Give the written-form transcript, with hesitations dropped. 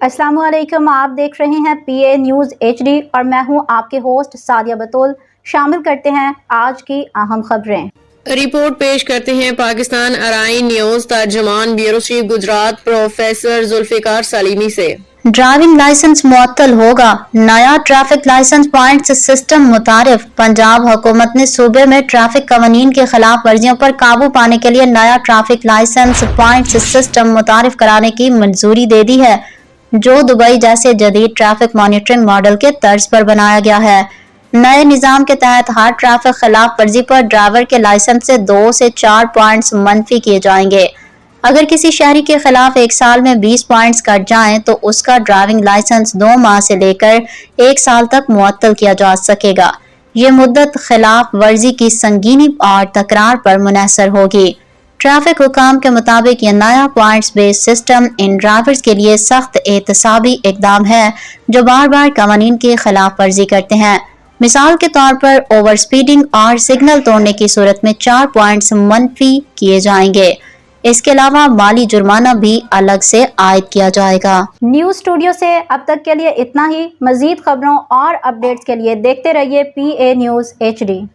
अस्सलाम वालेकुम। आप देख रहे हैं PA न्यूज़ HD और मैं हूं आपके होस्ट सादिया बतूल। शामिल करते हैं आज की अहम खबरें। रिपोर्ट पेश करते हैं पाकिस्तान अराइन न्यूज़ तर्जुमान bureau chief Gujrat professor Zulfiqar Salimi से। ड्राइविंग लाइसेंस मुअत्तल होगा, नया ट्रैफिक लाइसेंस पॉइंट्स सिस्टम मुतारिफ। पंजाब हुकूमत ने सूबे में ट्रैफिक कवानीन की खिलाफ वर्जियों पर काबू पाने के लिए नया ट्रैफिक लाइसेंस पॉइंट्स सिस्टम मुतारिफ कराने की मंजूरी दे दी है, जो दुबई जैसे जदीद ट्रैफिक मॉनिटरिंग मॉडल के तर्ज पर बनाया गया है। नए निज़ाम के तहत हर ट्रैफिक खिलाफ वर्जी पर ड्राइवर के लाइसेंस से 2 से 4 पॉइंट्स मनफी किए जाएंगे। अगर किसी शहरी के खिलाफ एक साल में 20 पॉइंट्स कट जाएं तो उसका ड्राइविंग लाइसेंस 2 माह से लेकर 1 साल तक मुअत्तल किया जा सकेगा। ये मुद्दत खिलाफ वर्जी की संगीनी और तकरार पर मुनहसर होगी। ट्रैफिक हुकाम के मुताबिक ये नया points based system in drivers के लिए सख्त एहतसाबी इकदाम है जो बार बार कवानीन की खिलाफ वर्जी करते हैं। मिसाल के तौर पर ओवर स्पीडिंग और सिग्नल तोड़ने की सूरत में 4 पॉइंट्स मनफी किए जाएंगे। इसके अलावा माली जुर्माना भी अलग से आयद किया जाएगा। न्यूज़ स्टूडियो से अब तक के लिए इतना ही। मजीद खबरों और अपडेट्स के लिए देखते रहिए PA न्यूज़ HD।